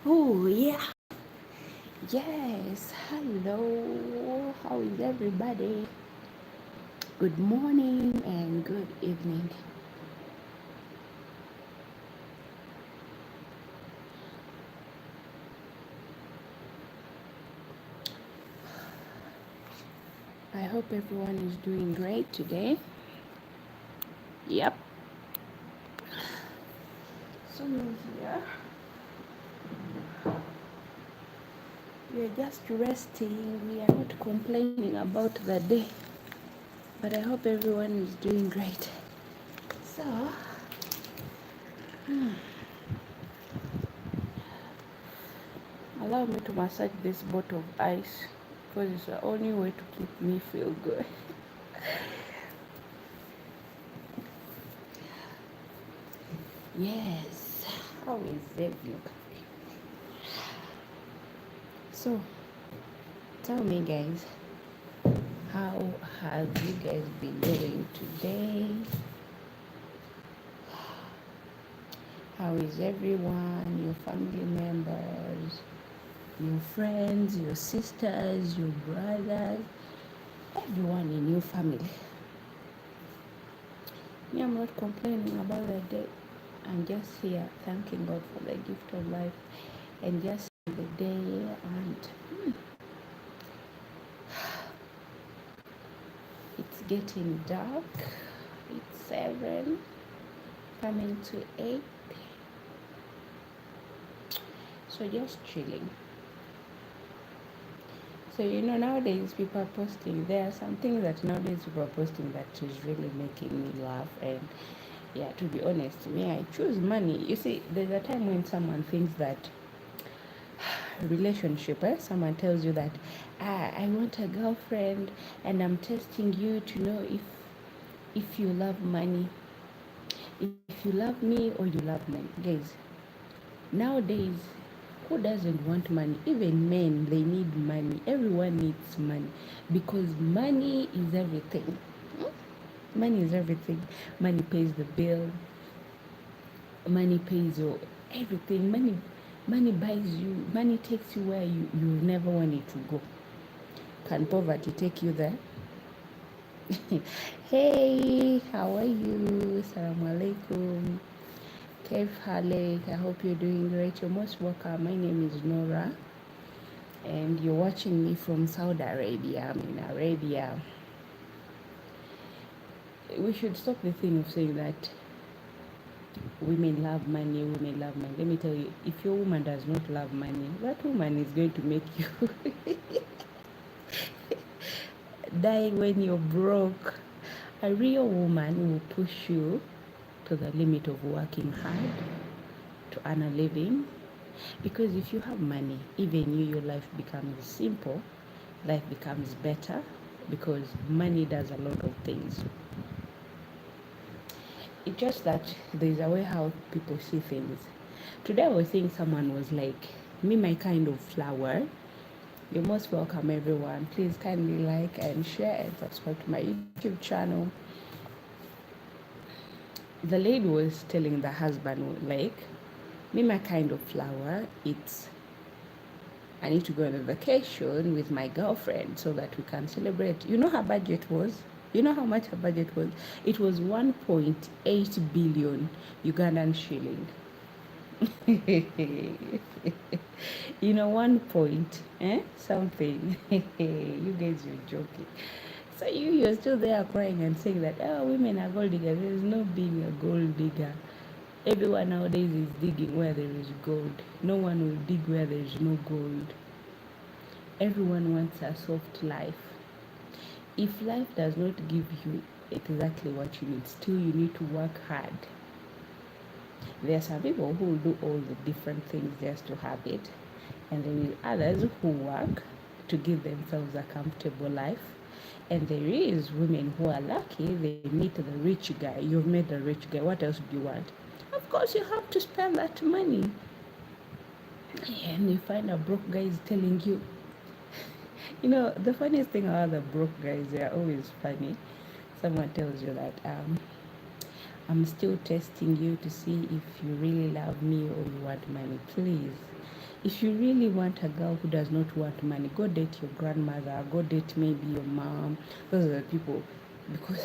Oh, yeah. Yes. Hello. How is everybody? Good morning and good evening. I hope everyone is doing great today. Yep. So, here we are just resting. We are not complaining about the day. But I hope everyone is doing great. So, allow me to massage this bottle of ice because it's the only way to keep me feel good. Yes. How is everyone? So, tell me, guys, how have you guys been doing today? How is everyone, your family members, your friends, your sisters, your brothers, everyone in your family? Me, I'm not complaining about the day. I'm just here thanking God for the gift of life and just the day. And it's getting dark. It's 7, coming to 8. So just chilling. So nowadays people are posting. There are some things that nowadays people are posting that is really making me laugh. And yeah, to be honest, me, I choose money. You see, there's a time when someone thinks that relationship, someone tells you that I want a girlfriend and I'm testing you to know if you love money, if you love me or you love money. Guys, nowadays, who doesn't want money? Even men, they need money. Everyone needs money because money is everything. Money is everything. Money pays the bill. Money pays your everything. Money buys you. Money takes you where you never wanted to go. Can poverty take you there? Hey, how are you? Assalamu alaikum. Kev Halek, I hope you're doing great. You're most welcome. My name is Nora, and you're watching me from Saudi Arabia. I'm in Arabia. We should stop the thing of saying that women love money, women love money. Let me tell you, if your woman does not love money, that woman is going to make you die when you're broke. A real woman will push you to the limit of working hard to earn a living. Because if you have money, even your life becomes simple, life becomes better because money does a lot of things. It's just that there's a way how people see things. Today I was seeing someone was like, me my kind of flower. You're most welcome everyone. Please kindly like and share and subscribe to my YouTube channel. The lady was telling the husband like, me my kind of flower, it's I need to go on a vacation with my girlfriend so that we can celebrate. You know her budget was? You know how much her budget was? It was 1.8 billion Ugandan shilling. One point, something. You guys are joking. So you're still there crying and saying that, oh, women are gold diggers. There is no being a gold digger. Everyone nowadays is digging where there is gold. No one will dig where there is no gold. Everyone wants a soft life. If life does not give you exactly what you need, still you need to work hard. There are some people who will do all the different things just to have it, and there are others who work to give themselves a comfortable life. And there is women who are lucky, they meet the rich guy. You've met the rich guy. What else do you want? Of course, you have to spend that money. And you find a broke guy is telling you, the funniest thing about the broke guys, they are always funny. Someone tells you that, I'm still testing you to see if you really love me or you want money. Please, If you really want a girl who does not want money, go date your grandmother, go date maybe your mom. Those are the people, because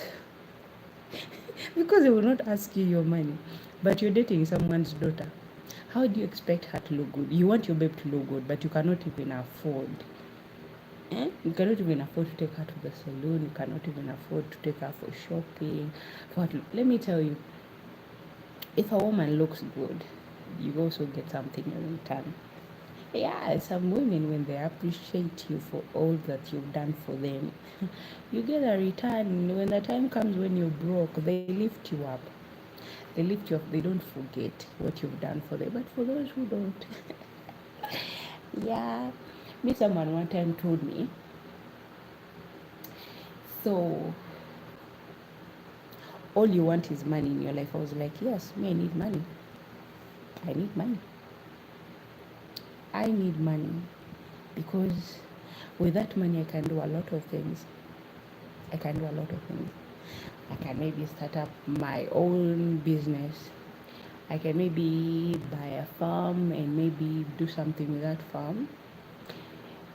because they will not ask you your money. But you're dating someone's daughter. How do you expect her to look good? You want your babe to look good, but you cannot even afford. You cannot even afford to take her to the salon. You cannot even afford to take her for shopping. Let me tell you, if a woman looks good, you also get something in return. Yeah, some women, when they appreciate you for all that you've done for them, you get a return. When the time comes when you're broke, they lift you up. They lift you up. They don't forget what you've done for them. But for those who don't, yeah. Me, someone one time told me, so all you want is money in your life. I was like, yes, me, I need money. I need money. I need money because with that money, I can do a lot of things. I can do a lot of things. I can maybe start up my own business. I can maybe buy a farm and maybe do something with that farm.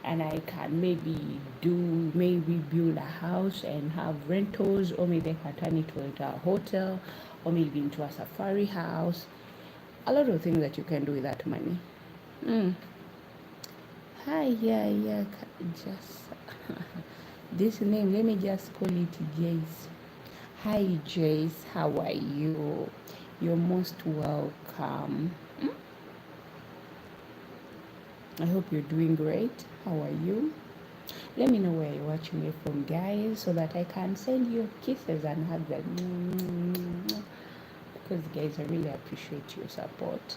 And I can maybe build a house and have rentals, or maybe I can turn it into a hotel, or maybe into a safari house. A lot of things that you can do with that money. Hi, yeah, just this name, let me just call it Jace. Hi, Jace, how are you? You're most welcome. I hope you're doing great. How are you? Let me know where you're watching me from, guys, so that I can send you kisses and hugs. Because, guys, I really appreciate your support.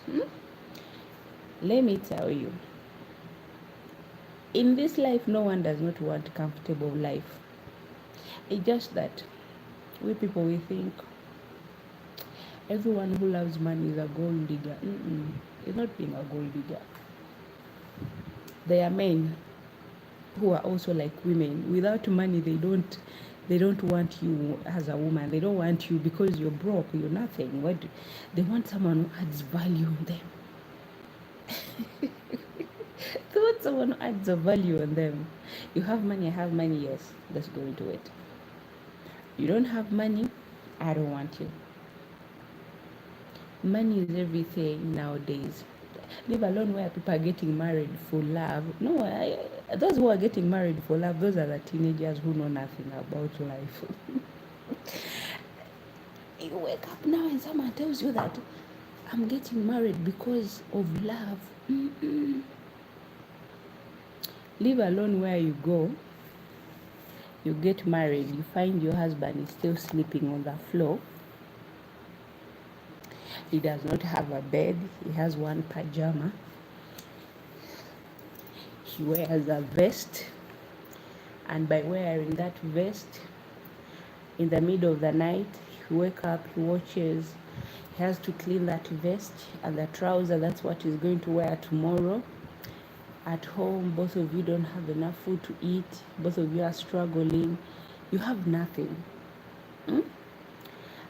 Let me tell you, in this life, no one does not want a comfortable life. It's just that we people, we think everyone who loves money is a gold digger. It's not being a gold digger. There are men who are also like women. Without money, they don't want you as a woman. They don't want you because you're broke, you're nothing. They want someone who adds value on them. They want someone who adds a value on them. You have money, I have money, yes, let's go into it. You don't have money, I don't want you. Money is everything nowadays. Leave alone where people are getting married for love. No, those who are getting married for love, those are the teenagers who know nothing about life. You wake up now and someone tells you that I'm getting married because of love. Leave alone where you go. You get married, you find your husband is still sleeping on the floor. He does not have a bed. He has one pajama. He wears a vest. And by wearing that vest, in the middle of the night, he wakes up, he watches, he has to clean that vest and the trouser. That's what he's going to wear tomorrow. At home, both of you don't have enough food to eat. Both of you are struggling. You have nothing.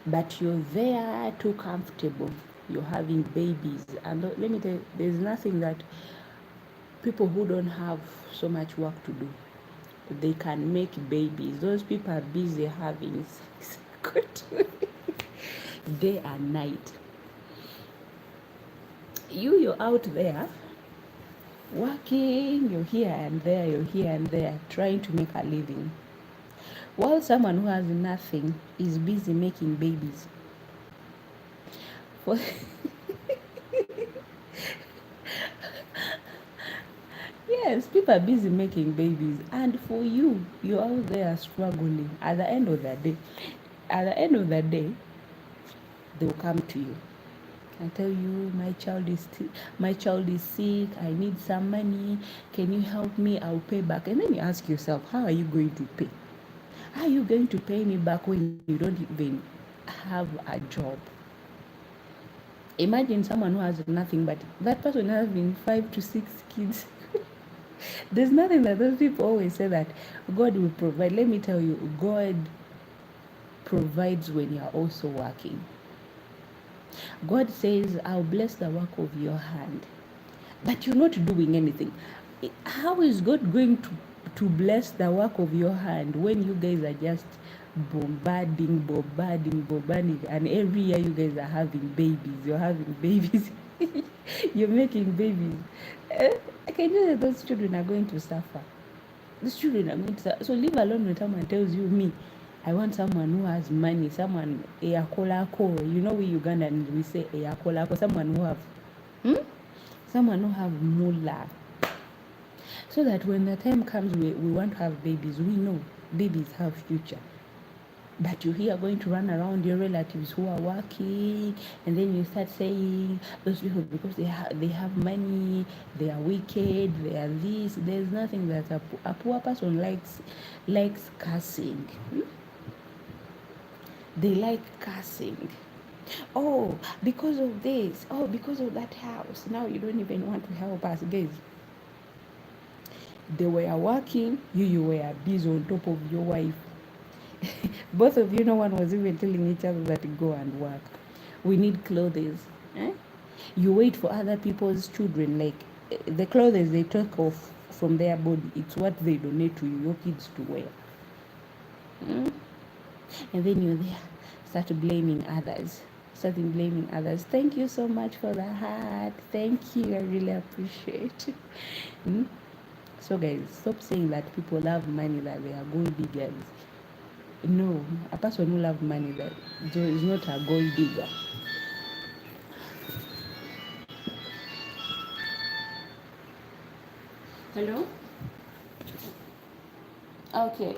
But you're there too comfortable. You're having babies. And let me tell you, there's nothing that people who don't have so much work to do, they can make babies. Those people are busy having sex day and night. You're out there working, you're here and there, trying to make a living. While someone who has nothing is busy making babies. Yes, people are busy making babies. And for you, you're out there struggling. At the end of the day, they will come to you and tell you, my child is sick, I need some money, can you help me? I'll pay back. And then you ask yourself, how are you going to pay? How are you going to pay me back when you don't even have a job? Imagine someone who has nothing, but that person has been 5 to 6 kids. There's nothing that those people always say that God will provide. Let me tell you, God provides when you're also working. God says, I'll bless the work of your hand. but you're not doing anything. How is God going to bless the work of your hand when you guys are just bombarding, and every year you guys are having babies? You're having babies. You're making babies. I can tell that those children are going to suffer. These children are going to suffer. So leave alone when someone tells you, me, I want someone who has money, someone eyakolako. You know, we Ugandans, we say eyakolako, someone who have, someone who have mullah. So that when the time comes we want to have babies, we know babies have future. But you hear going to run around your relatives who are working, and then you start saying those people, because they have money, they are wicked, they are this. There's nothing that a poor person likes cursing. They like cursing. Oh, because of this. Oh, because of that house. Now you don't even want to help us, guys. They were working, you were busy on top of your wife. Both of you, no one was even telling each other that go and work. We need clothes. Eh? You wait for other people's children, like the clothes they take off from their body, it's what they donate to your kids to wear. And then you're there, starting blaming others. Thank you so much for the heart. Thank you, I really appreciate it. So guys, stop saying that people love money, that they are gold diggers. No, a person who loves money that is not a gold digger. Hello? Okay.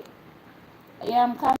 Yeah, I'm coming.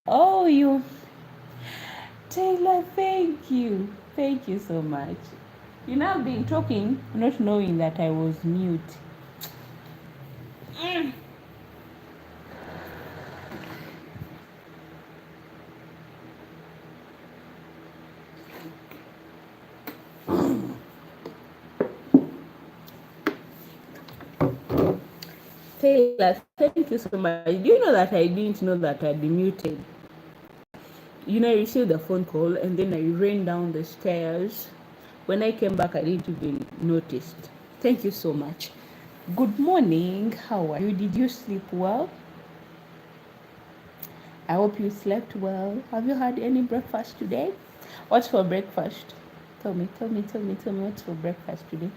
Oh, you, Taylor, thank you. Thank you so much. You know, I've been talking, not knowing that I was mute. Taylor, thank you so much. Do you know that I didn't know that I'd be muted? You know, I received a phone call and then I ran down the stairs. When I came back, I didn't even notice. Thank you so much. Good morning. How are you? Did you sleep well? I hope you slept well. Have you had any breakfast today? What's for breakfast? Tell me what's for breakfast today.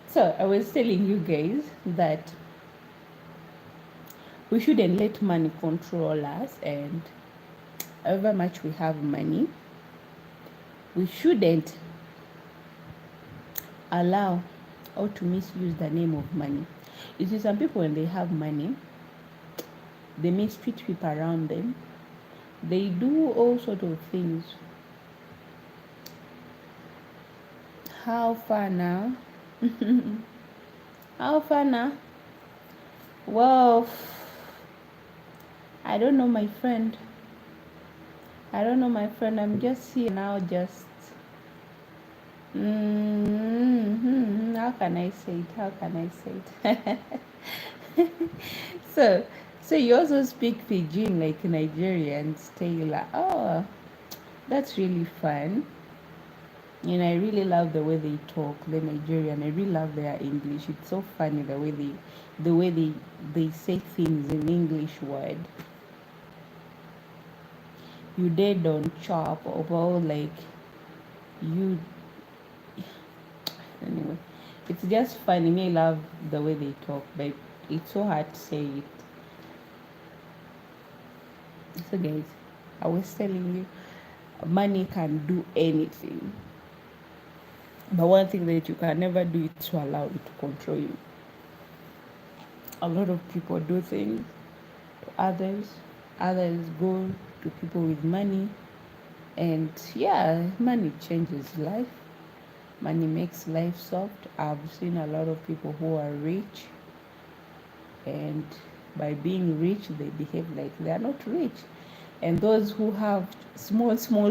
So I was telling you guys that we shouldn't let money control us, and however much we have money, we shouldn't allow or to misuse the name of money. You see, some people when they have money, they mistreat people around them. They do all sort of things. How far now? How far now? Well, I don't know, my friend. I don't know, my friend. I'm just here now, just. How can I say it? How can I say it? so, so you also speak Pidgin like Nigerians, Taylor. Oh, that's really fun. And I really love the way they talk, the Nigerian. I really love their English. It's so funny the way they say things in English word. You dead on chop about like you. Anyway, it's just funny. Me, I love the way they talk, but it's so hard to say it. So guys, I was telling you, money can do anything. But one thing that you can never do is to allow it to control you. A lot of people do things to others. Others go to people with money. And yeah, money changes life. Money makes life soft. I've seen a lot of people who are rich, and by being rich, they behave like they are not rich. And those who have small change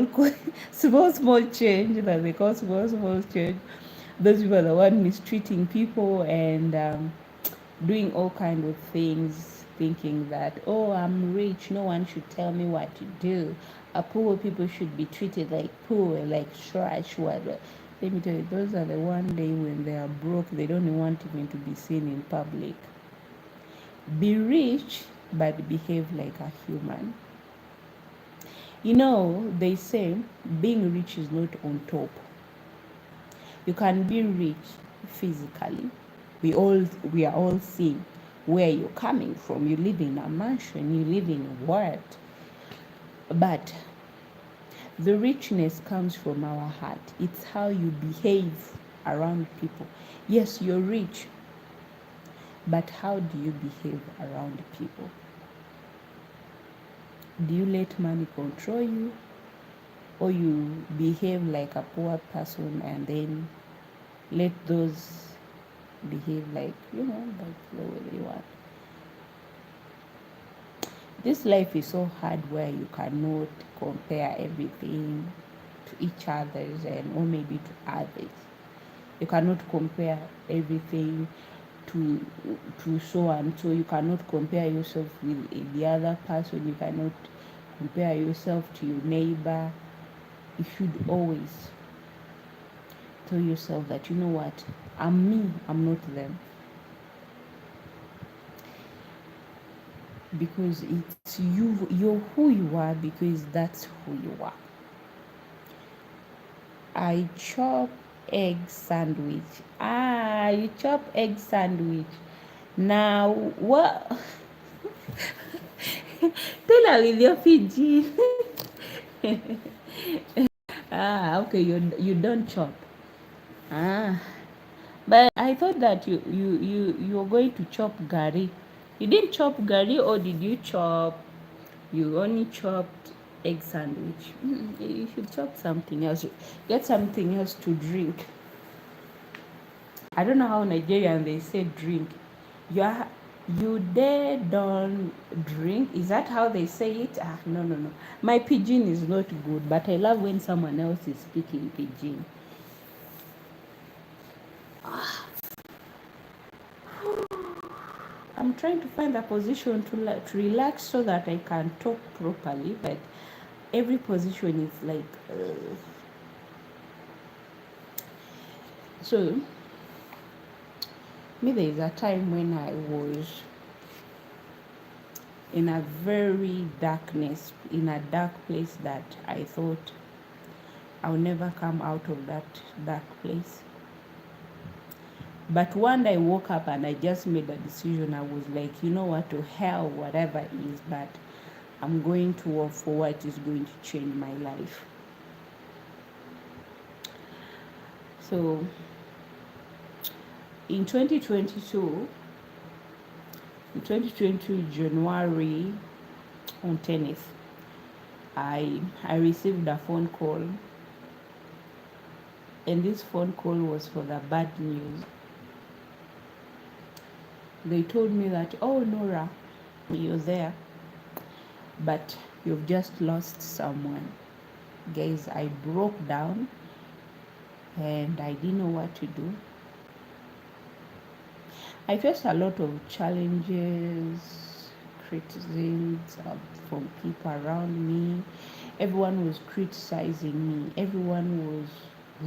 that they call small change, those people are the one mistreating people and doing all kind of things, thinking that, oh, I'm rich, no one should tell me what to do. Poor people should be treated like poor, like trash. What? Let me tell you, those are the one day when they are broke, they don't want even to be seen in public. Be rich, but behave like a human. You know, they say being rich is not on top. You can be rich physically. We are all seeing where you're coming from. You live in a mansion, you live in a world. But the richness comes from our heart. It's how you behave around people. Yes, you're rich, but how do you behave around people? Do you let money control you? Or you behave like a poor person and then let those behave like, like the way they want? This life is so hard where you cannot compare everything to each other's and or maybe to others. You cannot compare everything to so and so. You cannot compare yourself with the other person. You cannot compare yourself to your neighbor. You should always tell yourself that, you know what, I'm me, I'm not them. Because it's you're who you are because that's who you are. I chop egg sandwich. You chop egg sandwich. Now what? Tell her with your Fiji. Okay, you don't chop. But I thought that you're going to chop gari. You didn't chop gari, or did you chop? You only chopped egg sandwich. You should chop something else. Get something else to drink. I don't know how Nigerian they say drink. You there don't drink. Is that how they say it? No, no, no. My pidgin is not good, but I love when someone else is speaking pidgin. I'm trying to find a position to relax so that I can talk properly, but every position is like. So, me, there is a time when I was in a very darkness, in a dark place that I thought I'll never come out of that dark place. But one day I woke up and I just made a decision. I was like, you know what, to hell, whatever it is, but I'm going to work for what is going to change my life. So in 2022, January on 10th, I received a phone call, and this phone call was for the bad news. They told me that, oh, Nora, you're there, but you've just lost someone. Guys, I broke down and I didn't know what to do. I faced a lot of challenges, criticisms from people around me. Everyone was criticizing me. Everyone was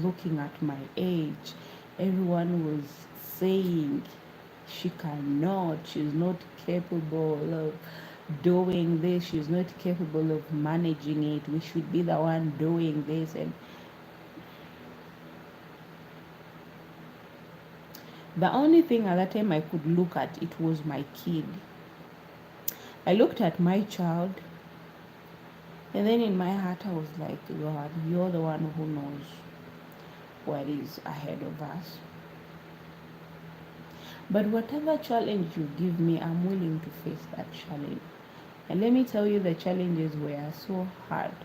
looking at my age. Everyone was saying she's not capable of doing this, she's not capable of managing it, we should be the one doing this. And the only thing at that time I could look at, it was my kid. I looked at my child, and then in my heart I was like, God, you're the one who knows what is ahead of us. But whatever challenge you give me, I'm willing to face that challenge. And let me tell you, the challenges were so hard.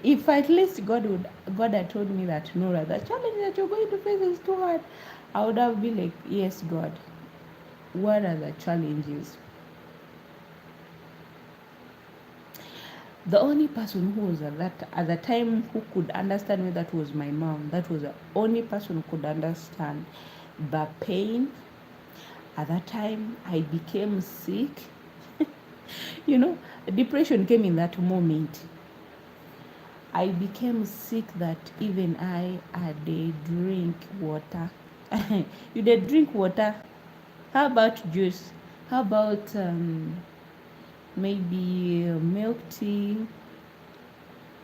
If at least God had told me that, Nora, the challenge that you're going to face is too hard, I would have been like, yes, God, what are the challenges? The only person who was at the time who could understand me, that was my mom. That was the only person who could understand the pain. At that time, I became sick. Depression came in that moment. I became sick that even I did drink water. You did drink water? How about juice? How about maybe milk tea,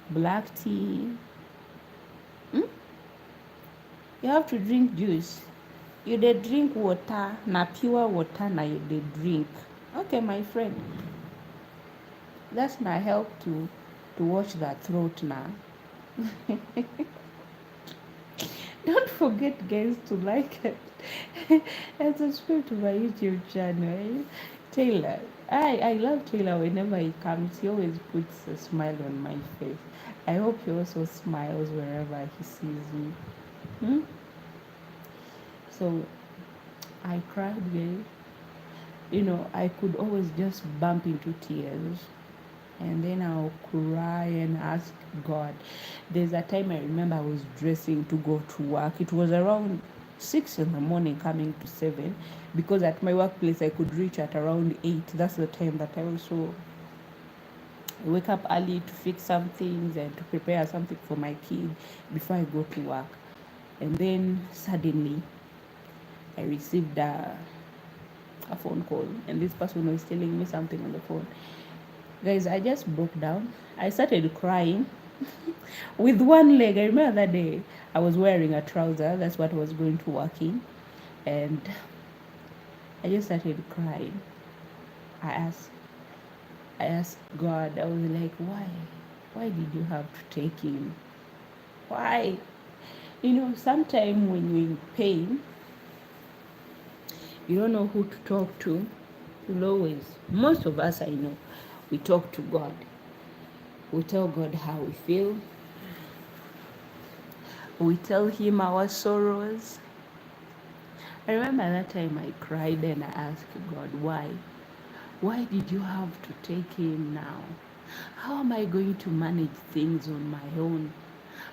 black tea? You have to drink juice. You did drink water, na pure water, na you did drink. Okay, my friend. That's not help to wash that throat now. Don't forget, guys, to like it and subscribe to my YouTube channel. Taylor, I love Taylor. Whenever he comes, he always puts a smile on my face. I hope he also smiles wherever he sees me. So I cried, guys. I could always just bump into tears, and then I'll cry and ask God. There's a time I remember I was dressing to go to work. It was around 6 in the morning, coming to 7, because at my workplace I could reach at around 8. That's the time that I also wake up early to fix some things and to prepare something for my kid before I go to work. And then suddenly I received a phone call, and this person was telling me something on the phone. Guys, I just broke down. I started crying with one leg. I remember that day I was wearing a trouser. That's what I was going to work in. And I just started crying. I asked God, I was like, why? Why did you have to take him? Why? Sometimes when you're in pain, you don't know who to talk to, you'll always, most of us I know, we talk to God. We tell God how we feel. We tell Him our sorrows. I remember that time I cried and I asked God, why? Why did you have to take him now? How am I going to manage things on my own?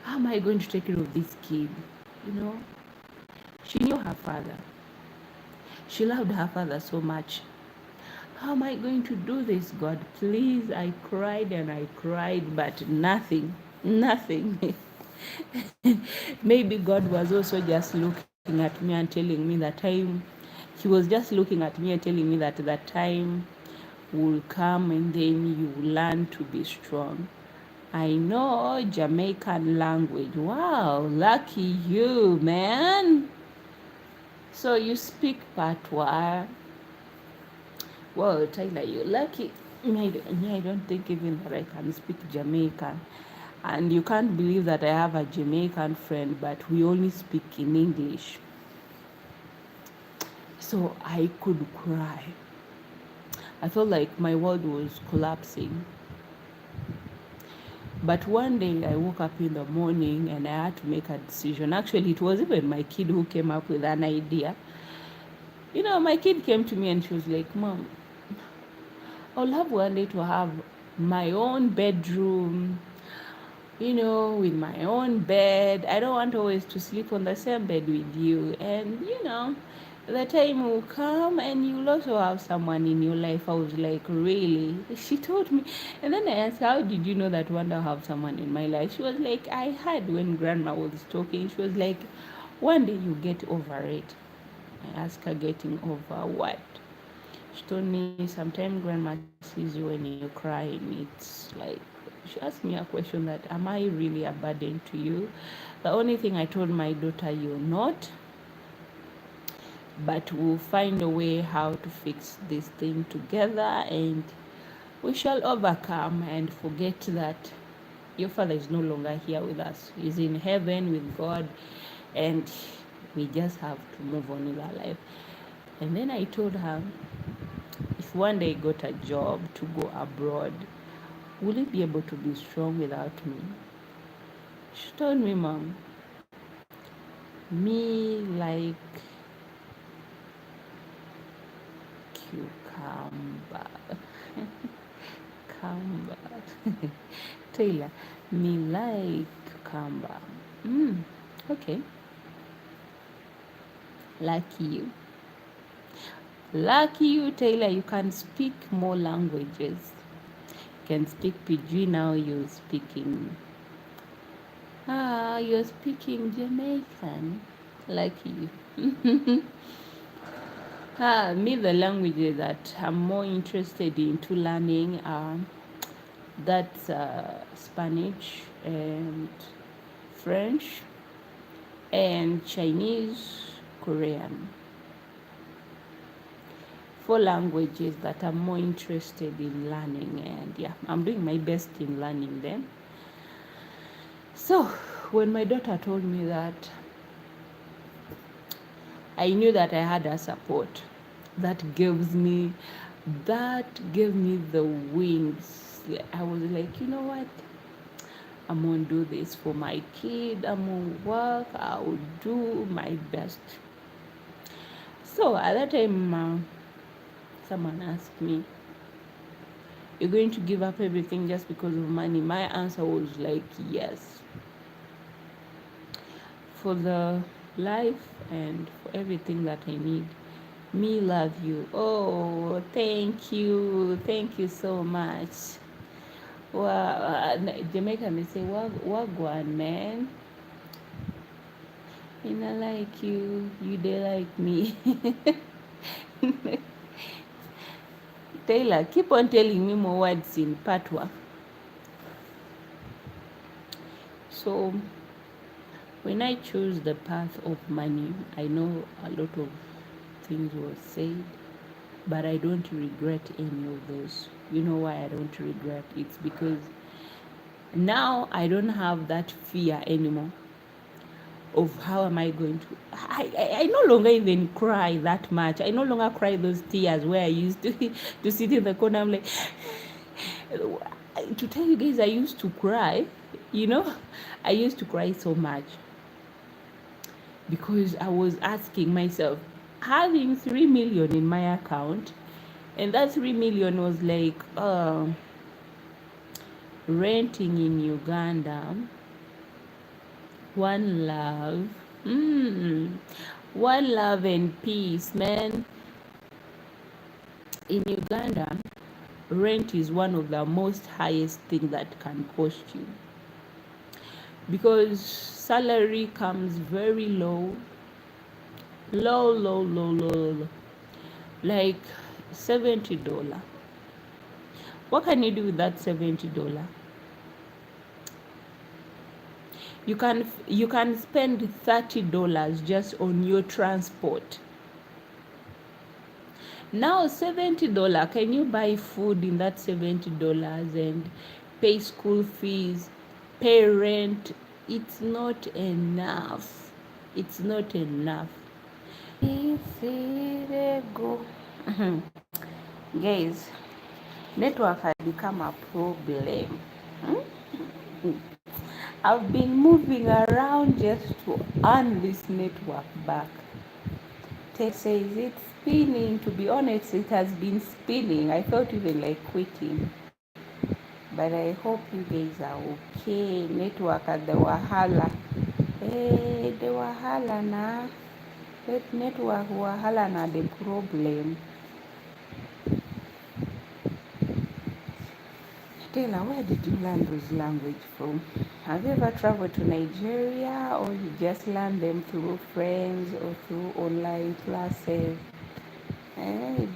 How am I going to take care of this kid? You know, she knew her father. She loved her father so much. How am I going to do this, God? Please, I cried and I cried, but nothing, nothing. Maybe God was also just looking at me and telling me that time, He was just looking at me and telling me that that time will come and then you learn to be strong. I know Jamaican language. Wow, lucky you, man. So you speak patois. Well, Tyler, you're lucky. I don't think even that I can speak Jamaican. And you can't believe that I have a Jamaican friend, but we only speak in English. So I could cry. I felt like my world was collapsing. But one day I woke up in the morning and I had to make a decision. Actually, it was even my kid who came up with an idea. You know, my kid came to me and she was like, Mom, I'll love one day to have my own bedroom, you know, with my own bed. I don't want always to sleep on the same bed with you. And, you know, the time will come and you'll also have someone in your life. I was like, really? She told me. And then I asked, how did you know that one day I'll have someone in my life? She was like, I heard when grandma was talking. She was like, one day you get over it. I asked her, getting over what? She told me, sometimes grandma sees you when you're crying. It's like, she asked me a question that, am I really a burden to you? The only thing I told my daughter, you're not, but we'll find a way how to fix this thing together and we shall overcome and forget that your father is no longer here with us. He's in heaven with God and we just have to move on with our life. And then I told her, if one day I got a job to go abroad, will you be able to be strong without me? She told me, Mom, me like cucumber. Cucumber. Taylor, me like cucumber. Okay. Lucky you. Lucky you, Taylor, you can speak more languages. You can speak Pidgin now, you're speaking. You're speaking Jamaican. Lucky you. Me, the languages that I'm more interested into learning are that's Spanish and French and Chinese, Korean. 4 languages that I'm more interested in learning, and yeah, I'm doing my best in learning them. So when my daughter told me that, I knew that I had her support. That gave me the wings. I was like, you know what? I'm gonna do this for my kid. I'm gonna work. I'll do my best. So at that time, someone asked me, you're going to give up everything just because of money? My answer was like, yes. For the life and for everything that I need. Me love you. Oh, thank you. Thank you so much. Well, Jamaican, they say, wagwan, man. And I like you. You, they like me. Taylor, keep on telling me more words in patois. So when I choose the path of money, I know a lot of things were said, but I don't regret any of those. You know why I don't regret? It's because now I don't have that fear anymore of how am I going to. I no longer even cry that much. I no longer cry those tears where I used to to sit in the corner. I'm like, to tell you guys, I used to cry. You know, I used to cry so much because I was asking myself, having 3 million in my account, and that 3 million was like renting in Uganda, one love, one love and peace, man. In Uganda, rent is one of the most highest thing that can cost you because salary comes very low, low, like $70. What can you do with that $70? You can spend $30 just on your transport. Now $70, can you buy food in that $70 and pay school fees, pay rent? It's not enough. It's not enough. Go. Guys, network has become a problem. I've been moving around just to earn this network back. Ted says it's spinning. To be honest, it has been spinning. I felt even like quitting. But I hope you guys are okay. Network at the Wahala. Hey, the Wahala na. That network Wahala na the problem. Taylor, where did you learn those language from? Have you ever traveled to Nigeria, or you just learn them through friends or through online classes?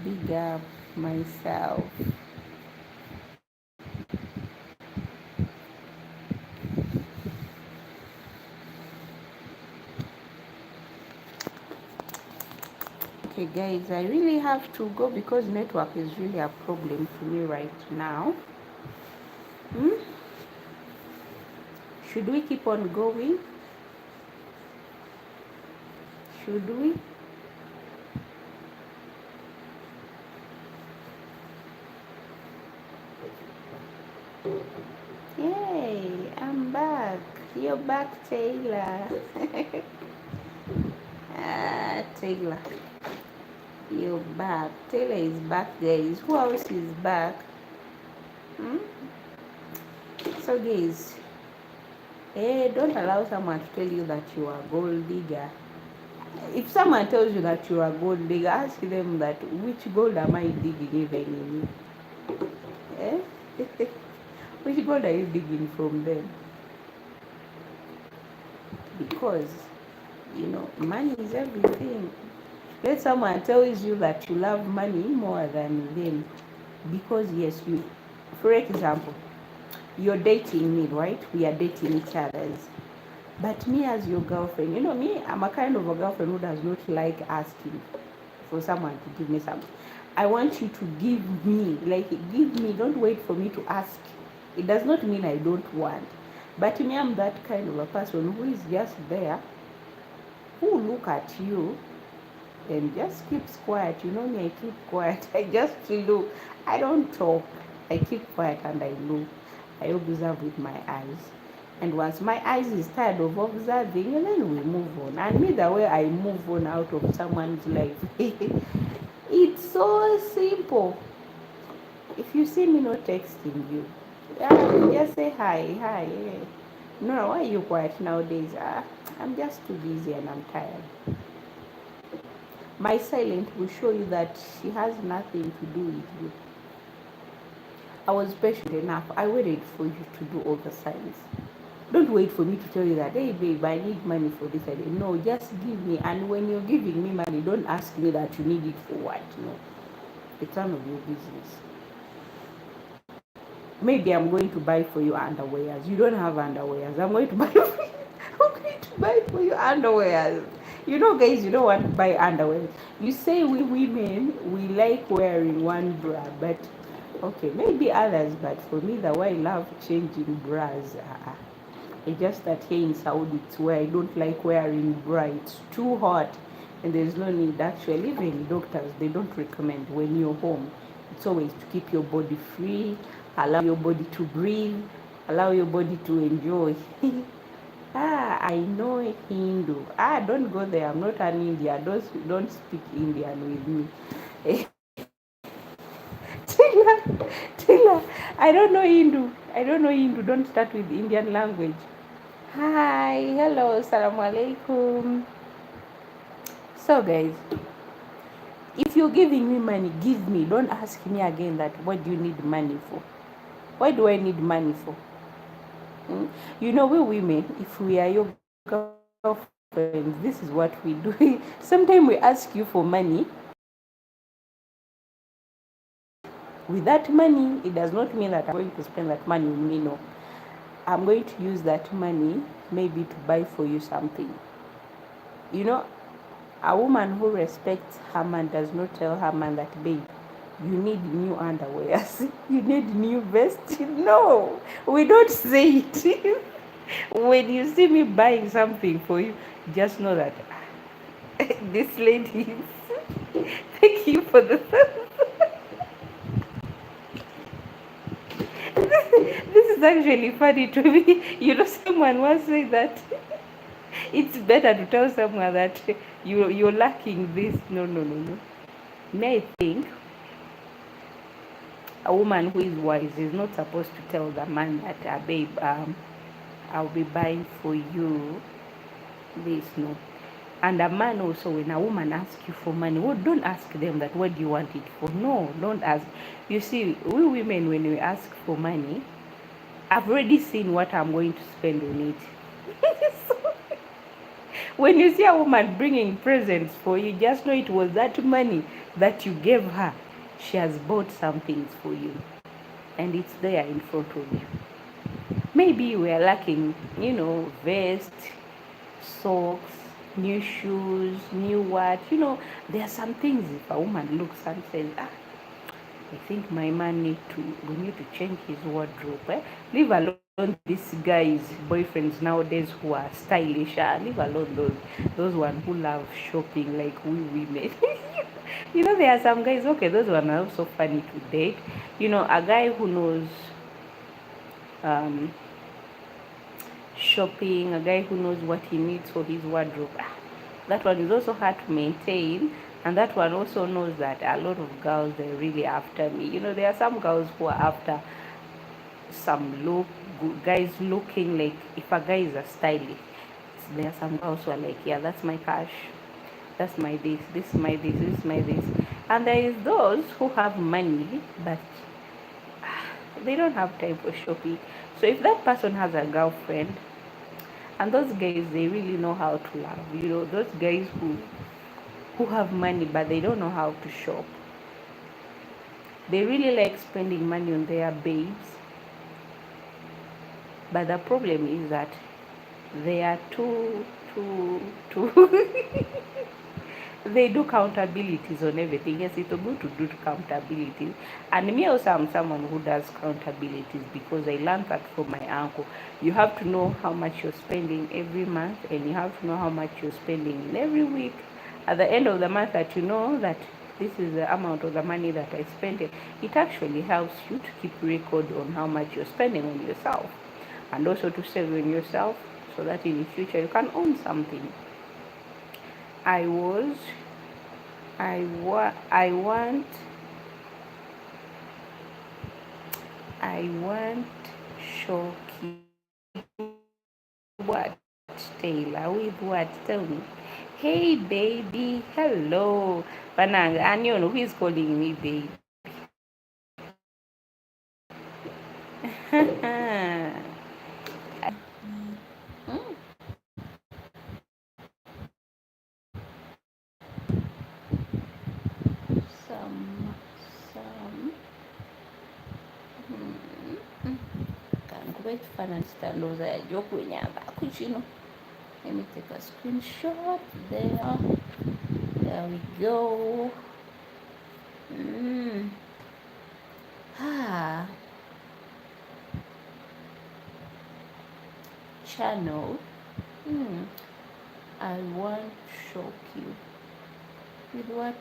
Big up myself. Okay guys, I really have to go because network is really a problem for me right now. Should we keep on going? Should we? Yay, I'm back. You're back, Taylor. Taylor. You're back. Taylor is back, guys. Who else is back? So, guys, don't allow someone to tell you that you are a gold digger. If someone tells you that you are a gold digger, ask them that which gold am I digging even in? Which gold are you digging from them? Because, money is everything. Let someone tells you that you love money more than them. Because, yes, for example, you're dating me, right? We are dating each other. But me as your girlfriend, me, I'm a kind of a girlfriend who does not like asking for someone to give me something. I want you to give me, don't wait for me to ask. It does not mean I don't want. But me, I'm that kind of a person who is just there, who look at you and just keeps quiet. You know me, I keep quiet. I just look. I don't talk. I keep quiet and I look. I observe with my eyes. And once my eyes is tired of observing, and then we move on. And me, the way I move on out of someone's life, it's so simple. If you see me not texting you, just say hi. No, why are you quiet nowadays? I'm just too busy and I'm tired. My silent will show you that she has nothing to do with you. I was patient enough. I waited for you to do all the signs. Don't wait for me to tell you that, hey babe, I need money for this. No, just give me. And when you're giving me money, don't ask me that you need it for what. No, it's none of your business. Maybe I'm going to buy for you underwears. You don't have underwears. I'm going to buy for you underwears. Guys, you don't want to buy underwear. You say we women, we like wearing one bra, but okay, maybe others, but for me, the way I love changing bras. It's just that here in Saudi, it's where I don't like wearing bright. It's too hot, and there's no need. Actually, even doctors, they don't recommend when you're home. It's always to keep your body free, allow your body to breathe, allow your body to enjoy. I know Hindu. Don't go there. I'm not an Indian. Don't speak Indian with me. Tila, Tila, I don't know Hindu. I don't know Hindu. Don't start with Indian language. Hi, hello, assalamu alaikum. So, guys, if you're giving me money, give me. Don't ask me again that what do you need money for? Why do I need money for? Hmm? You know, we women, if we are your girlfriends, this is what we do. Sometimes we ask you for money. With that money, it does not mean that I'm going to spend that money with me. No, I'm going to use that money maybe to buy for you something. You know, a woman who respects her man does not tell her man that, babe, you need new underwear. You need new vest. No, we don't say it. When you see me buying something for you, just know that this lady thank you for the this is actually funny to me. You know, someone once said that it's better to tell someone that you're lacking this. No, no, no, no. May I think a woman who is wise is not supposed to tell the man that, babe, I'll be buying for you this. No. And a man also, when a woman asks you for money, well, don't ask them that, what do you want it for? No, don't ask. You see, we women, when we ask for money, I've already seen what I'm going to spend on it. So, when you see a woman bringing presents for you, just know it was that money that you gave her. She has bought some things for you, and it's there in front of you. Maybe we are lacking, vest, socks, new shoes, new what. There are some things if a woman looks and says, I think my man we need to change his wardrobe. Leave alone these guys, boyfriends nowadays who are stylish. Leave alone those ones who love shopping like we women. There are some guys, okay, those ones are also funny to date. A guy who knows um, shopping, a guy who knows what he needs for his wardrobe. That one is also hard to maintain, and that one also knows that a lot of girls, they're really after me. There are some girls who are after some guys looking like, if a guy is a stylist, there are some girls who are like, yeah, that's my cash, that's my this is my this is my this. And there is those who have money but they don't have time for shopping. So if that person has a girlfriend, and those guys, they really know how to love. Those guys who have money but they don't know how to shop. They really like spending money on their babes. But the problem is that they are too they do accountabilities on everything. Yes, it's good to do accountabilities. And me also, I'm someone who does accountabilities because I learned that from my uncle. You have to know how much you're spending every month, and you have to know how much you're spending in every week. At the end of the month, that you know that this is the amount of the money that I spent. It actually helps you to keep record on how much you're spending on yourself, and also to save on yourself, so that in the future you can own something. I was I want Shoki. What, Taylor? With what? Tell me. Hey, baby. Hello. Bananga. And who is calling me, baby? Some. Can't wait for an stand over there. Joke when you're back, Let me take a screenshot. There we go. Ah. channel. Hmm. I want to shock you. With what?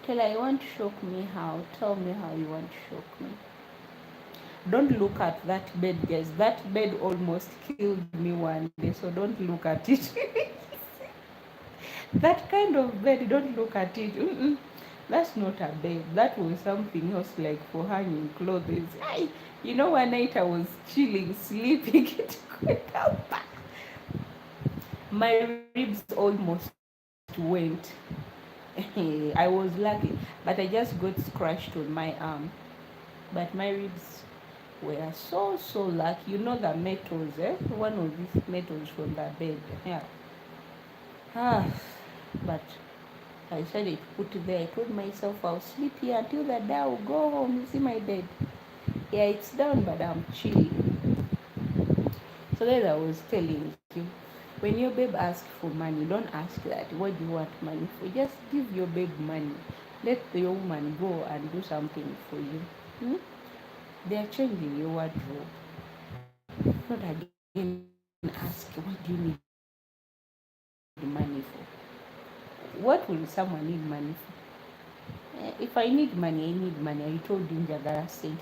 Tell I want to shock me how? Tell me how you want to shock me. Don't look at that bed, guys. That bed almost killed me one day, so don't look at it. That kind of bed, don't look at it. Mm-mm. That's not a bed. That was something else, like for hanging clothes. One night I was chilling, sleeping. It went up. My ribs almost went. I was lucky, but I just got scratched on my arm. But my ribs were so lucky. You know the metals, eh? One of these metals from the bed. Yeah. Ah, but I decided to put it there. I told myself I'll sleep here until the day I'll go home. You see my bed? Yeah, it's down, but I'm chilling. So then I was telling you, when your babe asks for money, don't ask that. What do you want money for? Just give your babe money. Let the woman go and do something for you. Hmm? They are changing your wardrobe. Not again ask, what do you need money for? What will someone need money for? If I need money, I need money. I told you Njagara said,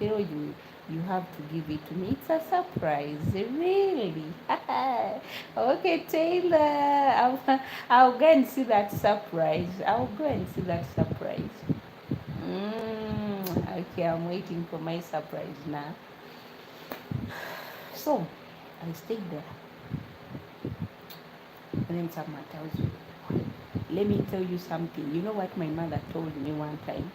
you have to give it to me. It's a surprise. Really? Okay, Taylor. I'll go and see that surprise. I'll go and see that surprise. Okay, I'm waiting for my surprise now. So, I stayed there. And then someone tells you, let me tell you something. You know what my mother told me one time?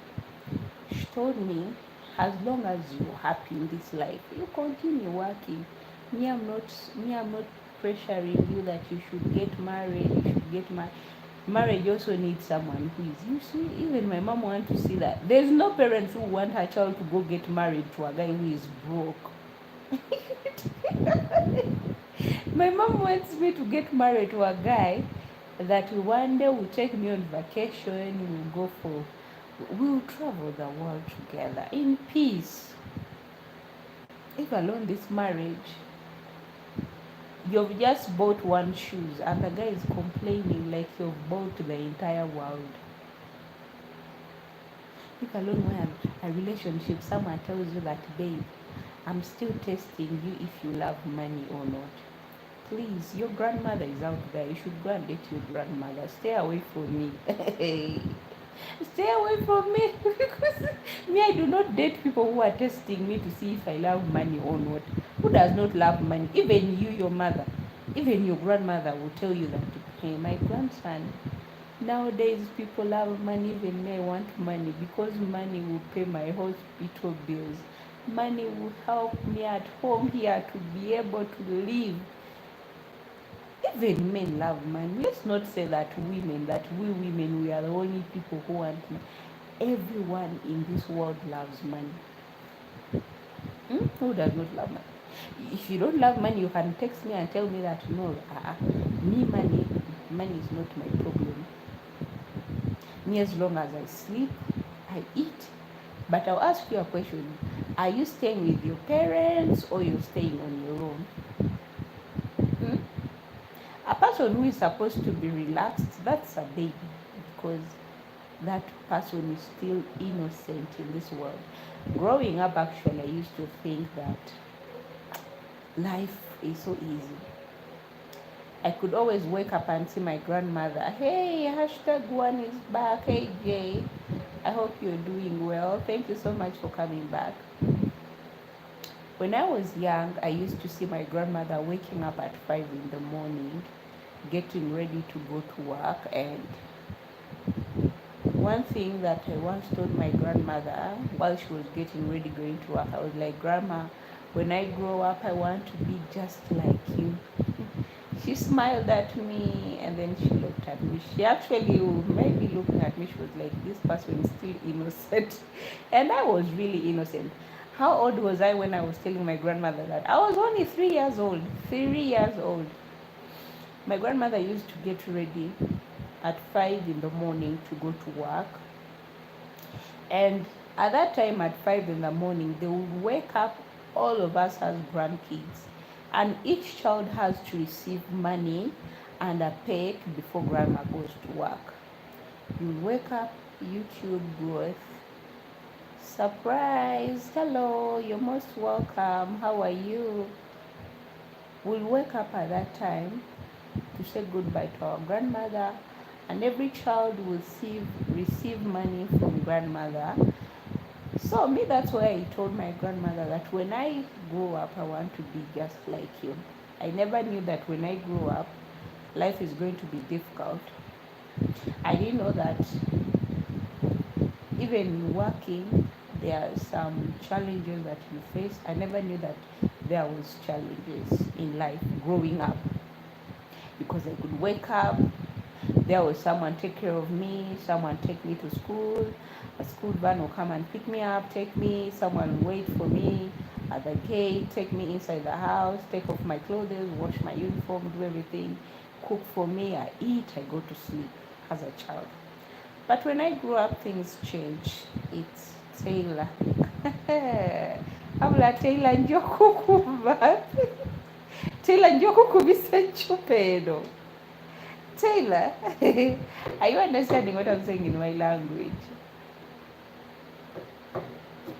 She told me, as long as you're happy in this life, you continue working. Me, I'm not pressuring you that you should get married, you should get married. Marriage also needs someone who is, you see, even my mom wants to see that. There's no parents who want her child to go get married to a guy who is broke. My mom wants me to get married to a guy that one day will take me on vacation, we'll travel the world together in peace. If alone this marriage, you've just bought one shoes and the guy is complaining like you've bought the entire world. If alone when a relationship, someone tells you that, babe, I'm still testing you if you love money or not. Please, your grandmother is out there. You should go and date your grandmother. Stay away from me. Stay away from me because me, I do not date people who are testing me to see if I love money or not. Who does not love money? Even you, your mother, even your grandmother will tell you that, hey, my grandson, nowadays people love money. Even me, I want money because money will pay my hospital bills. Money will help me at home here to be able to live. Even men love money. Let's not say that we women, we are the only people who want money. Everyone in this world loves money. Who does not love money? If you don't love money, you can text me and tell me that, no, me, money is not my problem. Me, as long as I sleep, I eat. But I'll ask you a question. Are you staying with your parents or you're staying on your own? A person who is supposed to be relaxed, that's a baby, because that person is still innocent in this world. Growing up, actually, I used to think that life is so easy. I could always wake up and see my grandmother. Hey, #1 is back. Hey, Jay. I hope you're doing well. Thank you so much for coming back. When I was young, I used to see my grandmother waking up at 5 in the morning, getting ready to go to work. And one thing that I once told my grandmother while she was getting ready going to work, I was like, Grandma, when I grow up, I want to be just like you. She smiled at me and then she looked at me. She actually, maybe looking at me, she was like, this person is still innocent. And I was really innocent. How old was I when I was telling my grandmother that? I was only 3 years old. 3 years old. My grandmother used to get ready at 5 in the morning to go to work. And at that time, at 5 in the morning, they would wake up all of us as grandkids. And each child has to receive money and a pay before grandma goes to work. You wake up, YouTube growth. Surprise! Hello, you're most welcome. How are you? We'll wake up at that time to say goodbye to our grandmother, and every child will receive money from grandmother. So me, that's why I told my grandmother that when I grow up, I want to be just like you. I never knew that when I grew up, life is going to be difficult. I didn't know that even working, there are some challenges that you face. I never knew that there was challenges in life growing up, because I could wake up, there was someone take care of me, someone take me to school, a school van will come and pick me up, take me, someone wait for me at the gate, take me inside the house, take off my clothes, wash my uniform, do everything, cook for me, I eat, I go to sleep as a child. But when I grew up, things change. It's Taylor. Habla Taylor njoo kukuba. Taylor njoo kukubisa chupendo. Taylor, are you understanding what I'm saying in my language?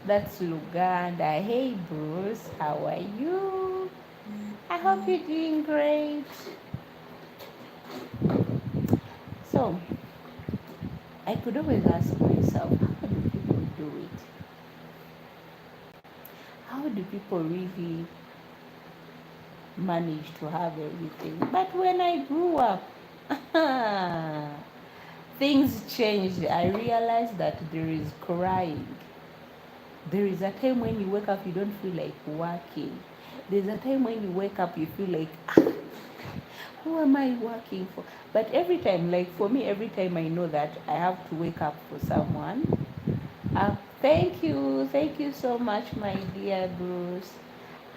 That's Luganda. Hey Bruce, how are you? I hope you're doing great. So, I could always ask myself, how do people do it? How do people really manage to have everything? But when I grew up, things changed. I realized that there is crying. There is a time when you wake up, you don't feel like working. There's a time when you wake up, you feel like, who am I working for? But every time, like for me, every time I know that I have to wake up for someone. Thank you so much, my dear Bruce.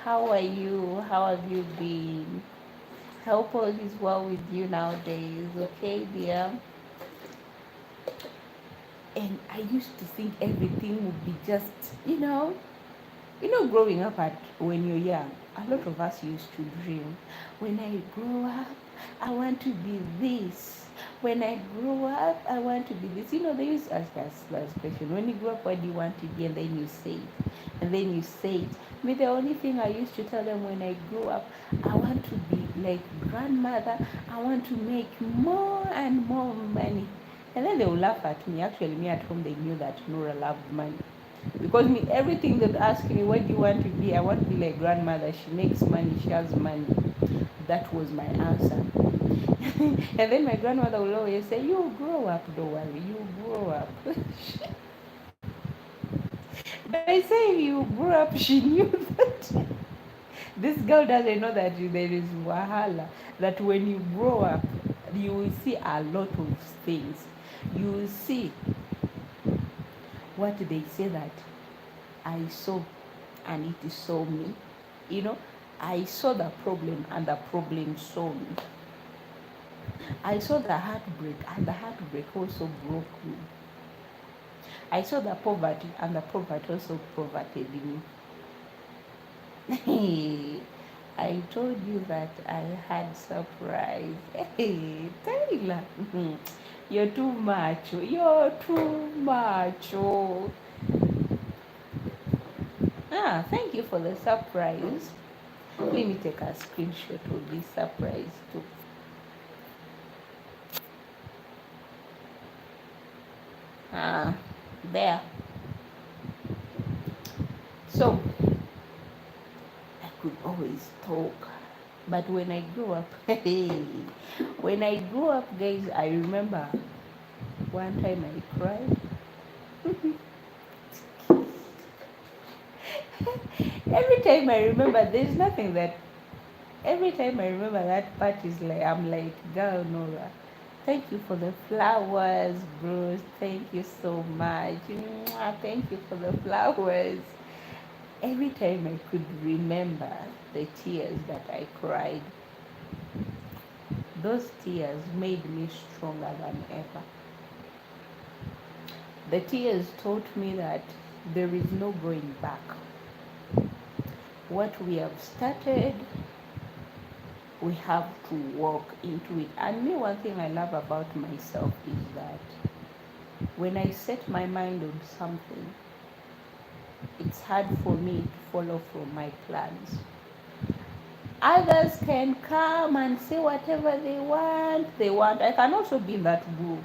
How are you? How have you been? Hope all is well with you nowadays, okay, dear? And I used to think everything would be just, growing up when you're young, a lot of us used to dream, when I grow up, I want to be this. When I grow up, I want to be this. They used to ask us last question, when you grow up, what do you want to be? And then you say it. And then you say it. Me, the only thing I used to tell them when I grew up, I want to be like grandmother. I want to make more and more money. And then they will laugh at me. Actually, me at home, they knew that Nora loved money. Because me, everything they ask me, what do you want to be? I want to be like grandmother. She makes money, she has money. That was my answer. And then my grandmother will always say, you grow up, don't worry, you grow up. By saying you grew up, she knew that this girl doesn't know that there is wahala. That when you grow up, you will see a lot of things. You will see what they say that I saw and it saw me. I saw the problem and the problem saw me. I saw the heartbreak and the heartbreak also broke me. I saw the poverty and the poverty also poverted me. I told you that I had surprise. Hey, Taylor, you're too much. You're too much. Thank you for the surprise. Let me take a screenshot of this surprise too. There. So, I could always talk. But when I grew up, when I grew up, guys, I remember one time I cried. Every time I remember, there's nothing that. Every time I remember that part is like, I'm like, girl, Nora. Thank you for the flowers, Bruce. Thank you so much. Thank you for the flowers. Every time I could remember the tears that I cried, those tears made me stronger than ever. The tears taught me that there is no going back. What we have started, we have to walk into it. And me, one thing I love about myself is that when I set my mind on something, it's hard for me to follow from my plans. Others can come and say whatever they want. I can also be in that group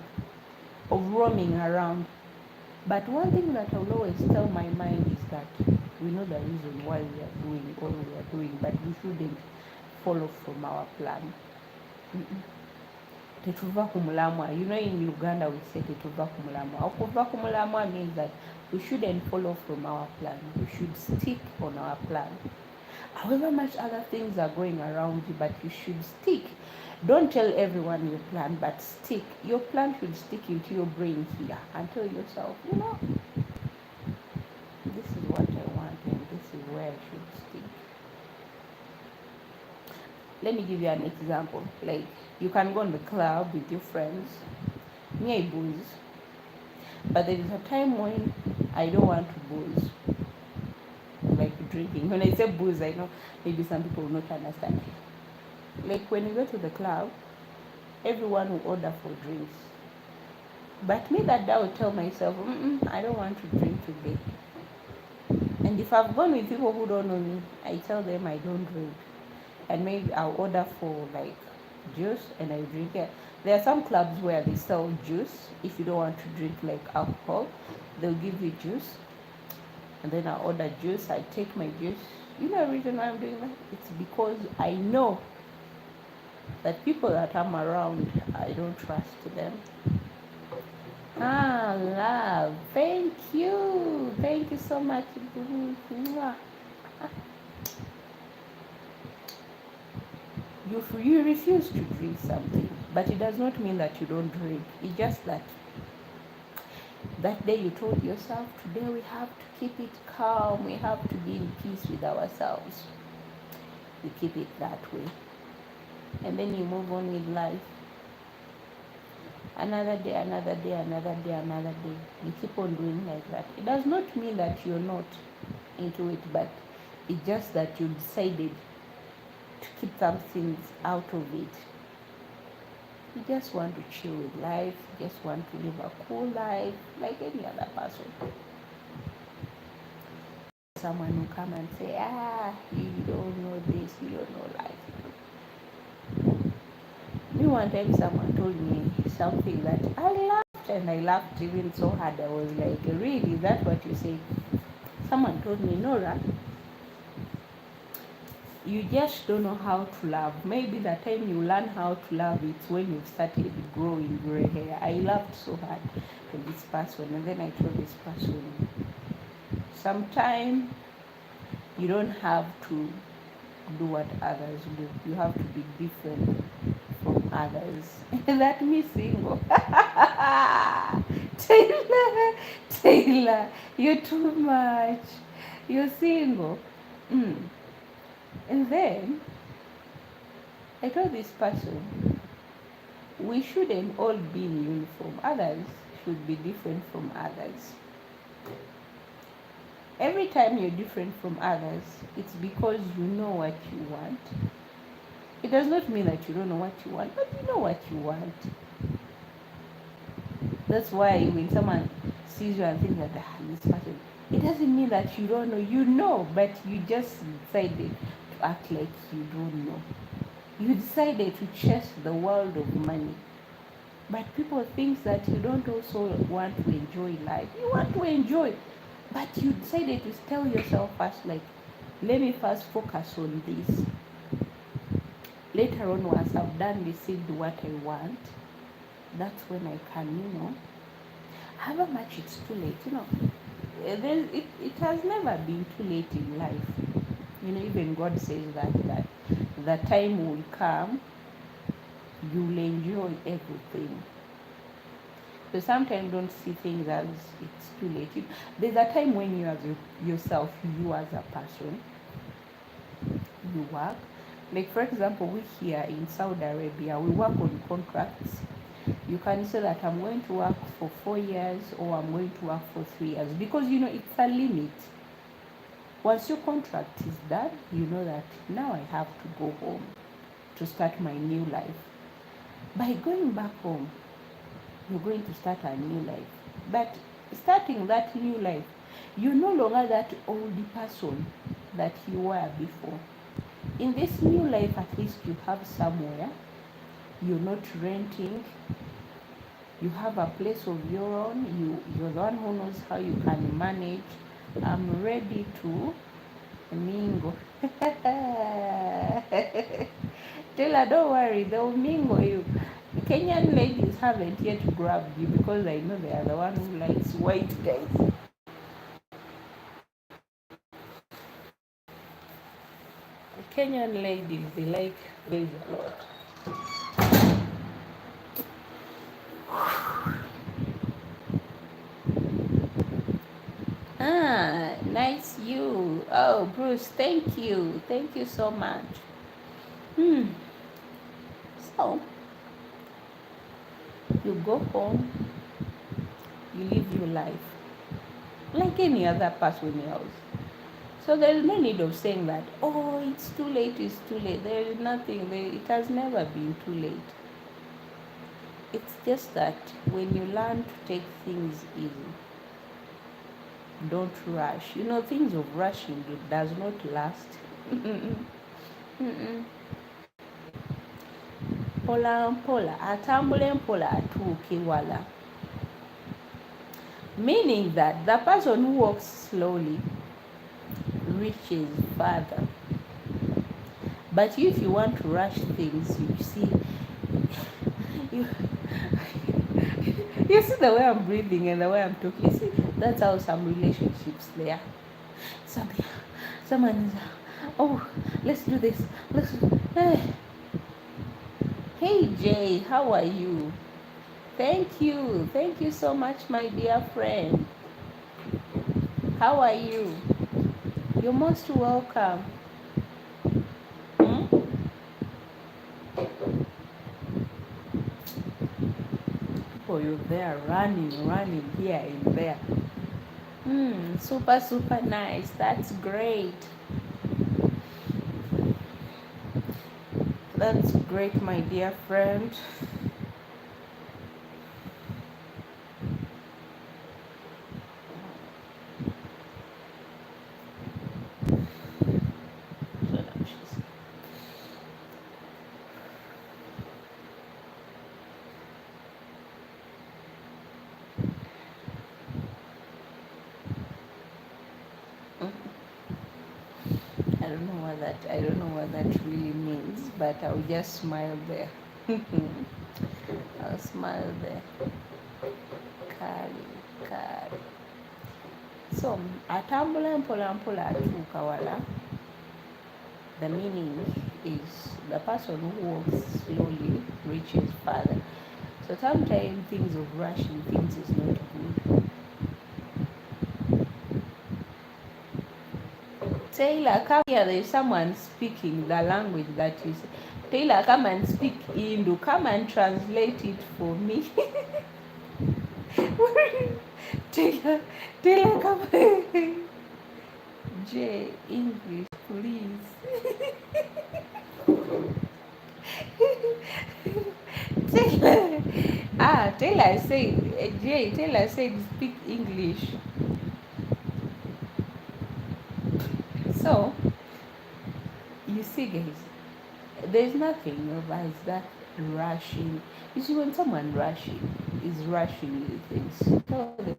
of roaming around. But one thing that I will always tell my mind is that we know the reason why we are doing all we are doing, but we shouldn't follow from our plan. Tetuva kumulamwa. You know, in Uganda we say tetuva kumulamwa. Okuva kumulamwa means that we shouldn't follow from our plan. We should stick on our plan. However much other things are going around you, but you should stick. Don't tell everyone your plan, but stick. Your plan should stick into your brain here and tell yourself, you know, this is what I want and this is where I should stick. Let me give you an example. Like, you can go in the club with your friends. Me, I booze. But there is a time when I don't want to booze. Like drinking. When I say booze, I know maybe some people will not understand. Like when you go to the club, everyone will order for drinks. But me that day I will tell myself, I don't want to drink today. And if I've gone with people who don't know me, I tell them I don't drink. And maybe I'll order for like juice and I drink it. There are some clubs where they sell juice. If you don't want to drink like alcohol, they'll give you juice. And then I order juice, I take my juice. You know the reason why I'm doing that? It's because I know that people that I'm around, I don't trust them. Love. Thank you. Thank you so much. You refuse to drink something, but it does not mean that you don't drink. It's just that day you told yourself, today we have to keep it calm, we have to be in peace with ourselves. You keep it that way. And then you move on with life. Another day, another day, another day, another day. You keep on doing like that. It does not mean that you're not into it, but it's just that you decided to keep some things out of it. You just want to chill with life. You just want to live a cool life like any other person. Someone will come and say, you don't know this, you don't know life. Me one time someone told me something that I laughed, and I laughed even so hard. I was like, really, is that what you say? Someone told me, Nora, you just don't know how to love. Maybe the time you learn how to love, it's when you've started growing gray hair. I laughed so hard to this person, and then I told this person, sometimes you don't have to do what others do. You have to be different from others. That me single. Taylor, you're too much. You're single. And then I told this person, we shouldn't all be in uniform. Others should be different from others. Every time you're different from others, it's because you know what you want. It does not mean that you don't know what you want, but you know what you want. That's why when someone sees you and thinks that this person, it doesn't mean that you don't know. You know, but you just decided to act like you don't know. You decided to chase the world of money. But people think that you don't also want to enjoy life. You want to enjoy, but you decided to tell yourself first, like, let me first focus on this. Later on, once I've done received what I want, that's when I can, however much it's too late, it has never been too late in life. Even God says that the time will come, you'll enjoy everything. So sometimes don't see things as it's too late. There's a time when you as yourself, you as a person, you work. Like for example, we here in Saudi Arabia, we work on contracts. You can say that I'm going to work for 4 years or I'm going to work for 3 years because it's a limit. Once your contract is done, you know that now I have to go home. to start my new life. By going back home, you're going to start a new life. But starting that new life, you're no longer that old person that you were before. In this new life, at least you have somewhere. You're not renting. You have a place of your own. You're the one who knows how you can manage. I'm ready to mingle. Tell her, don't worry, they'll mingle you. Kenyan ladies haven't yet grabbed you because I know they are the one who likes white guys. Kenyan ladies, they like gays a lot. Nice you. Oh, Bruce, thank you. Thank you so much. So, you go home, you live your life like any other person else. So there is no need of saying that, oh, it's too late, it's too late. There is nothing, it has never been too late. It's just that when you learn to take things easy, don't rush. You know, things of rushing, it does not last. Mpola mpola, atambule mpola atuuke wala. Meaning that the person who walks slowly reaches further. But if you want to rush things, you see, you see the way I'm breathing and the way I'm talking. You see, that's how some relationships they are. Someone is, oh, let's do this. Hey Jay, how are you? Thank you so much, my dear friend. How are you? You're most welcome. People, you're there running here and there. Super nice. That's great. That's great, my dear friend. I don't know what that really means, but I'll just smile there. I'll smile there. Kali. So, atambula mpola mpola atuuka wala. The meaning is the person who walks slowly reaches further. So sometimes things of rushing things is not good. Taylor, come here. There's someone speaking the language that you say. Taylor, come and speak Hindu. Come and translate it for me. Taylor, come. J, English, please. Taylor said, Jay, Taylor said speak English. So, you see guys, there's nothing about that rushing. You see, when someone is rushing you things, tell them,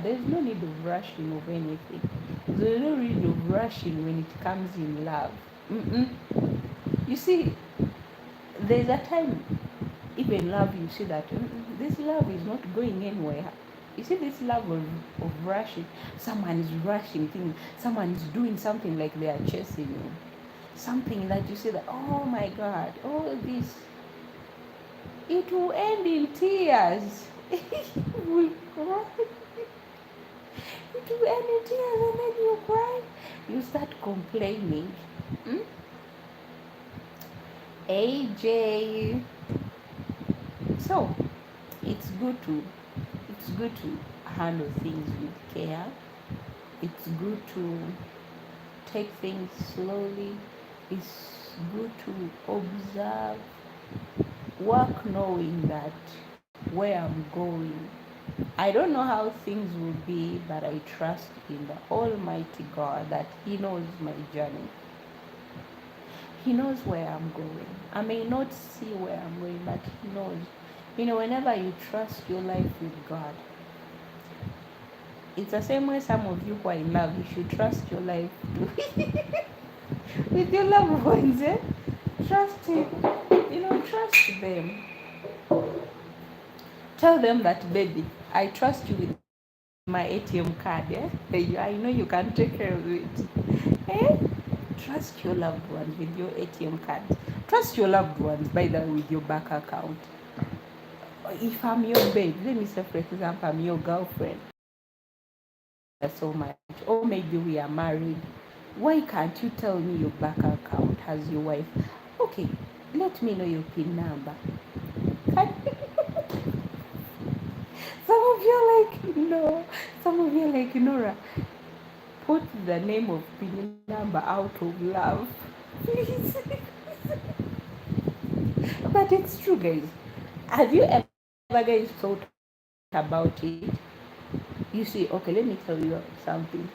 there's no need of rushing of anything. There's no need of rushing when it comes in love. You see, there's a time, even love, you see that this love is not going anywhere. You see this love of rushing. Someone is rushing things. Someone is doing something like they are chasing you. Something that you say that, oh my God, all this, it will end in tears. It will cry. It will end in tears and then you cry. You start complaining. AJ. So, it's good to handle things with care. It's good to take things slowly. It's good to observe, work knowing that where I'm going. I don't know how things will be, but I trust in the Almighty God that He knows my journey. He knows where I'm going. I may not see where I'm going, but He knows. Whenever you trust your life with God, it's the same way some of you who are in love, you should trust your life with your loved ones. Eh? Trust Him. Trust them. Tell them that, baby, I trust you with my ATM card. I know you can take care of it. Eh? Trust your loved ones with your ATM card. Trust your loved ones, by the way, with your bank account. If I'm your babe, let me say, for example, I'm your girlfriend so much, or maybe we are married. Why can't you tell me your bank account has your wife? Okay, let me know your PIN number. Some of you are like, no. Some of you are like, Nora, put the name of PIN number out of love. Please. But it's true, guys. Have you ever, guys, thought about it? You see, okay, let me tell you something.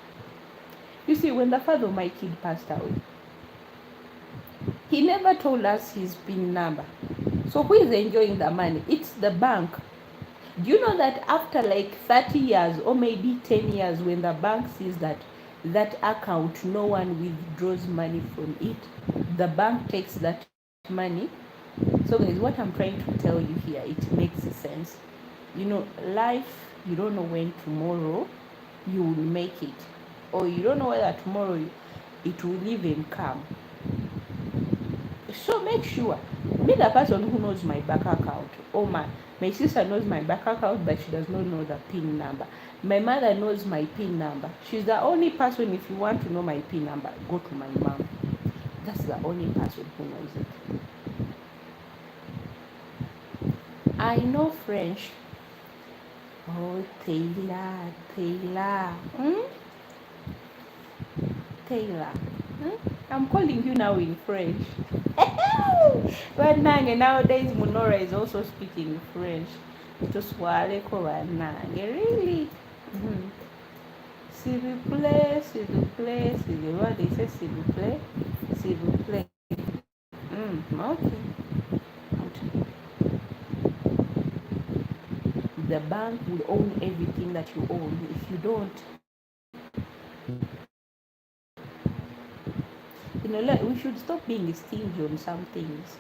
You see, when the father of my kid passed away, he never told us his PIN number. So who is enjoying the money? It's the bank. Do you know that after like 30 years or maybe 10 years, when the bank sees that that account, no one withdraws money from it, the bank takes that money? So guys, what I'm trying to tell you here, it makes sense. Life, you don't know when tomorrow you will make it, or you don't know whether tomorrow it will even come. So make sure, be the person who knows my bank account. Oh, my sister knows my bank account, but she does not know the PIN number. My mother knows my PIN number. She's the only person. If you want to know my PIN number, go to my mom. That's the only person who knows it. I know French. Oh, Taylor. Taylor. I'm calling you now in French. But nowadays Munora is also speaking French. Tuswale ko banange. Really? S'il vous plaît, s'il vous plaît, s'il vous plaît, they say s'il vous plaît, s'il vous plaît. Okay. The bank will own everything that you own. If you don't, we should stop being stingy on some things.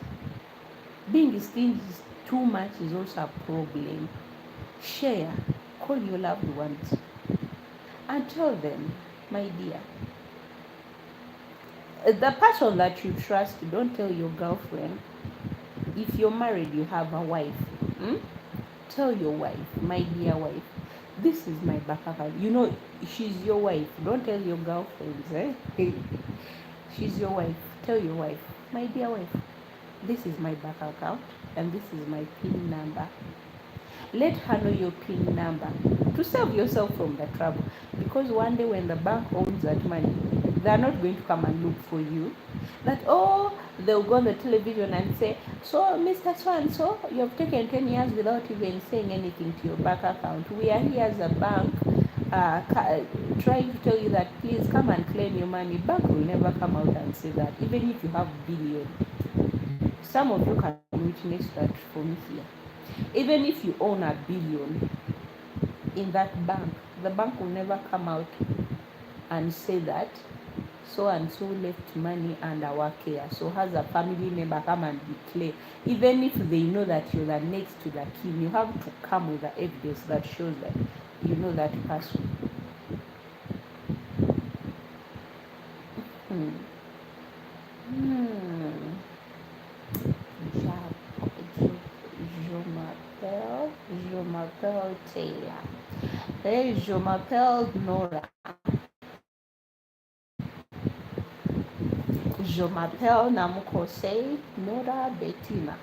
Being stingy too much is also a problem. Share. Call your loved ones and tell them, my dear, the person that you trust, don't tell your girlfriend. If you're married, you have a wife. Tell your wife, my dear wife, this is my bank account. She's your wife. Don't tell your girlfriends, She's your wife. Tell your wife, my dear wife, this is my bank account and this is my PIN number. Let her know your PIN number to save yourself from the trouble. Because one day when the bank owns that money, they're not going to come and look for you. They'll go on the television and say, so Mr. So-and-so, you have taken 10 years without even saying anything to your bank account. We are here as a bank trying to tell you that please come and claim your money. Bank will never come out and say that, even if you have billion. Some of you can witness that for me here. Even if you own $1 billion in that bank, the bank will never come out and say that so and so left money under our care. So has a family member come and declare. Even if they know that you're the next to the king, you have to come with the evidence that shows that you know that person. Je m'appelle Taylor. Hey, je m'appelle Nora. Je m'appelle Namukose Norah Bettina.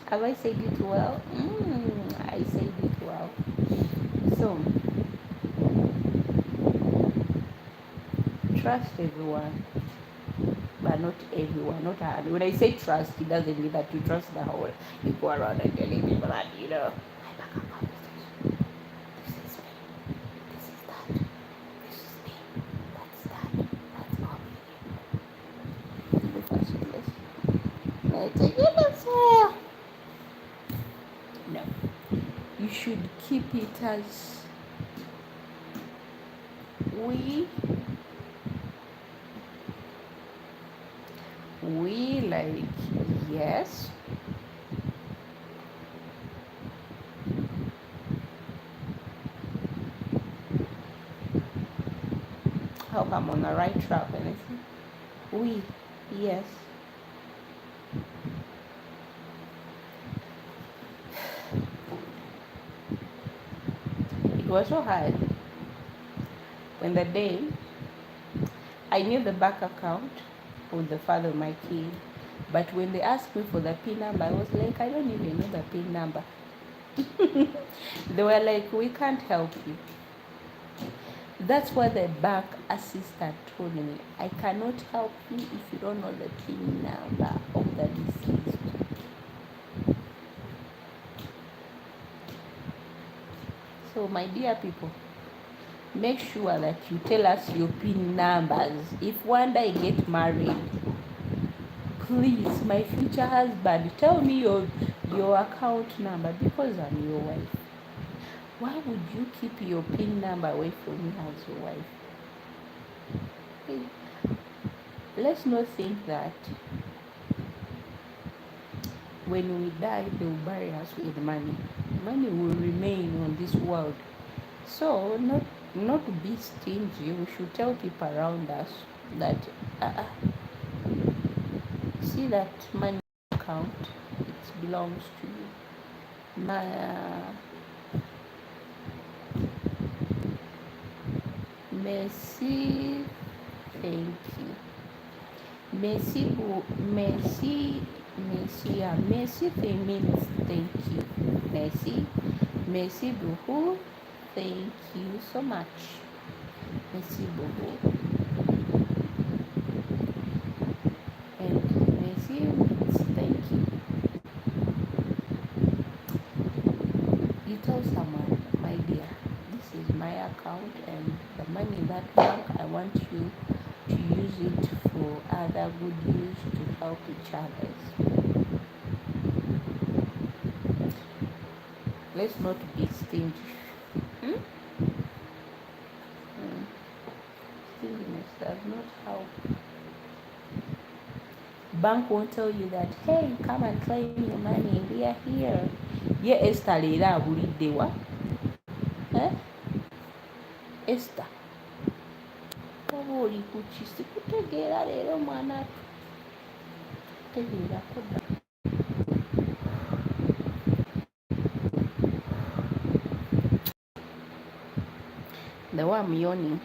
Have I said it well? I said it well. So, trust everyone, but not everyone. Not when I say trust, it doesn't mean that you trust the whole. You go around and telling people that this is me, this is that, this is me, that's that, that's all. No, you should keep it as we like, yes. Hope I'm on the right track when I say we, yes. It was so hard when the day I knew the bank account of the father of my kid, but when they asked me for the PIN number, I was like, I don't even know the PIN number. They were like, we can't help you. That's what the bank assistant told me. I cannot help you if you don't know the PIN number of the deceased. So, my dear people, make sure that you tell us your PIN numbers. If one day I get married, please, my future husband, tell me your account number because I'm your wife. Why would you keep your PIN number away from me as your wife? Let's not think that when we die, they will bury us with money. Money will remain on this world. So, not to be stingy, we should tell people around us that see that money account, it belongs to you. Merci, thank you. Merci, merci thing means thank you. Merci beaucoup, thank you so much. Merci beaucoup. And merci means thank you. You tell someone, my dear, this is my account and the money in that bank, I want you to use it for other good use to help each other. Let's not be stingy. Stinginess does not help. Bank won't tell you that, hey, come and claim your money, we are here. Yeah, Esther leera abulidde wa? Esther, oba oli ku ki? Sikutegeera leero mwana tutegeerako dda. The way I'm yawning.